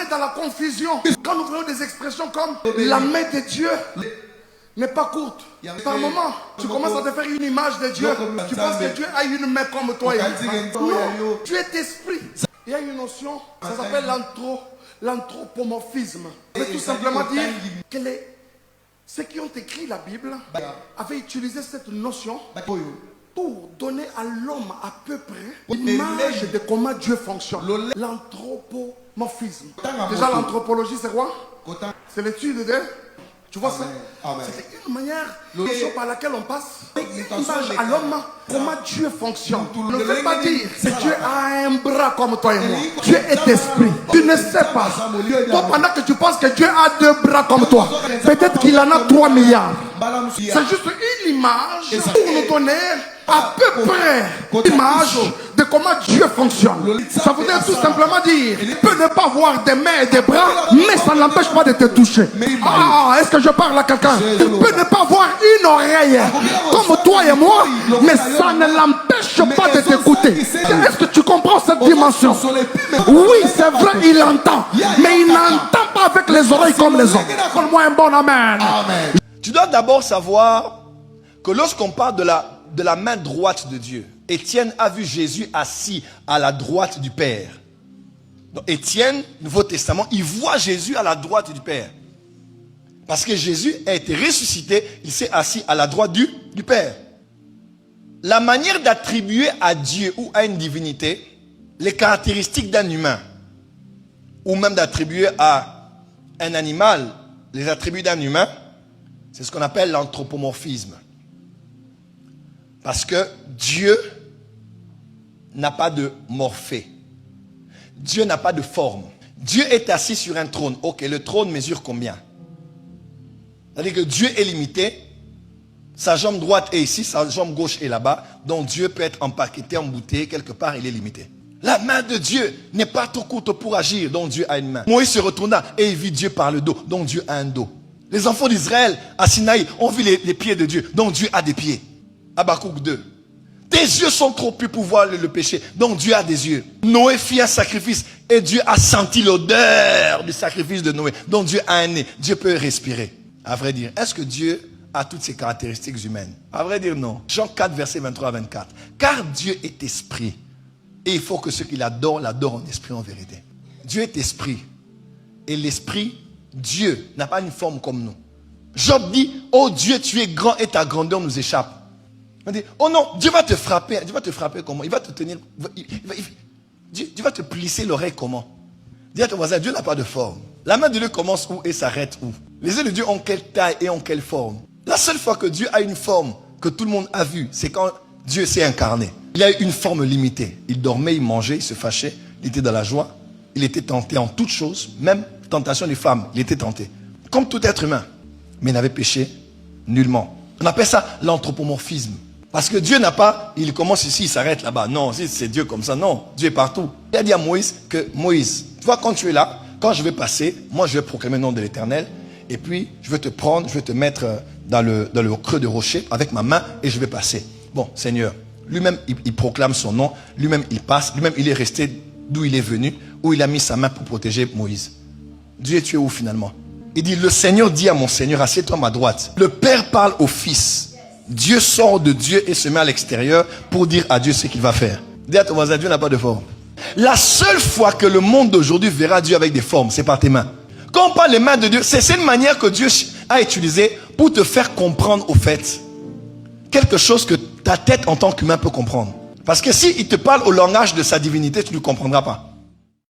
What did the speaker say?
met dans la confusion. Quand nous voyons des expressions comme la main de Dieu n'est pas courte. Par moment, tu commences à te faire une image de Dieu. Tu penses que Dieu a une main comme toi et moi. Non, tu es esprit. Il y a une notion, ça s'appelle l'anthropomorphisme. Ça veut tout simplement dire que ceux qui ont écrit la Bible avaient utilisé cette notion pour donner à l'homme à peu près l'image de comment Dieu fonctionne. L'anthropomorphisme. Déjà l'anthropologie c'est quoi? C'est l'étude de... Tu vois ça? C'est une manière par laquelle on passe une image à l'homme, comment Dieu fonctionne. Ne veux pas dire que Dieu a un bras comme toi et moi. Dieu est esprit. Tu ne sais pas. Toi, pendant que tu penses que Dieu a 2 bras comme toi, peut-être qu'il en a 3 milliards. C'est juste une image pour nous donner à peu près l'image de comment Dieu fonctionne. Ça voudrait tout simplement dire, il peut ne pas avoir des mains et des bras, mais ça ne l'empêche pas de te toucher. Ah, est-ce que je parle à quelqu'un? Il peut ne pas avoir une oreille comme toi et moi, mais ça ne l'empêche pas de t'écouter. Est-ce que tu comprends cette dimension? Oui, c'est vrai, il entend, mais il n'entend pas avec les oreilles comme les autres. Donne-moi un bon amen. Tu dois d'abord savoir que lorsqu'on parle de la main droite de Dieu, Étienne a vu Jésus assis à la droite du Père. Donc Étienne, Nouveau Testament, il voit Jésus à la droite du Père. Parce que Jésus a été ressuscité, il s'est assis à la droite du Père. La manière d'attribuer à Dieu ou à une divinité les caractéristiques d'un humain, ou même d'attribuer à un animal les attributs d'un humain, c'est ce qu'on appelle l'anthropomorphisme. Parce que Dieu n'a pas de morphée. Dieu n'a pas de forme. Dieu est assis sur un trône. Ok, le trône mesure combien? C'est-à-dire que Dieu est limité. Sa jambe droite est ici, sa jambe gauche est là-bas. Donc Dieu peut être empaqueté, embouteillé, quelque part, il est limité. La main de Dieu n'est pas trop courte pour agir, donc Dieu a une main. Moïse se retourna et il vit Dieu par le dos, donc Dieu a un dos. Les enfants d'Israël à Sinaï ont vu les pieds de Dieu, donc Dieu a des pieds. Habakkuk 2. Tes yeux sont trop purs pour voir le péché, donc Dieu a des yeux. Noé fit un sacrifice et Dieu a senti l'odeur du sacrifice de Noé, donc Dieu a un nez, Dieu peut respirer. À vrai dire, est-ce que Dieu a toutes ces caractéristiques humaines? À vrai dire, non. Jean 4, verset 23 à 24. Car Dieu est esprit et il faut que ceux qui l'adorent, l'adorent en esprit, en vérité. Dieu est esprit et l'esprit, Dieu, n'a pas une forme comme nous. Job dit, oh Dieu, tu es grand et ta grandeur nous échappe. On dit, oh non, Dieu va te frapper. Dieu va te frapper comment? Il va te tenir. Dieu va te plisser l'oreille comment? Dis à ton voisin, Dieu n'a pas de forme. La main de Dieu commence où et s'arrête où? Les yeux de Dieu ont quelle taille et ont quelle forme? La seule fois que Dieu a une forme que tout le monde a vue, c'est quand Dieu s'est incarné. Il a eu une forme limitée. Il dormait, il mangeait, il se fâchait, il était dans la joie. Il était tenté en toutes choses, même tentation des femmes, il était tenté. Comme tout être humain. Mais il n'avait péché nullement. On appelle ça l'anthropomorphisme. Parce que Dieu n'a pas, il commence ici, il s'arrête là-bas. Non, c'est Dieu comme ça. Non, Dieu est partout. Il a dit à Moïse que Moïse, tu vois, quand tu es là, quand je vais passer, moi je vais proclamer le nom de l'Éternel. Et puis, je vais te prendre, je vais te mettre dans le creux de rocher avec ma main et je vais passer. Bon, Seigneur, lui-même, il proclame son nom. Lui-même, il passe. Lui-même, il est resté d'où il est venu, où il a mis sa main pour protéger Moïse. Dieu, tu es où finalement? Il dit, le Seigneur dit à mon Seigneur, assieds-toi à ma droite. Le Père parle au Fils. Dieu sort de Dieu et se met à l'extérieur pour dire à Dieu ce qu'il va faire. Dis à ton voisin, Dieu n'a pas de forme. La seule fois que le monde d'aujourd'hui verra Dieu avec des formes, c'est par tes mains. Quand on parle des mains de Dieu, c'est une manière que Dieu a utilisée pour te faire comprendre au fait quelque chose que ta tête en tant qu'humain peut comprendre. Parce que s'il te parle au langage de sa divinité, tu ne comprendras pas.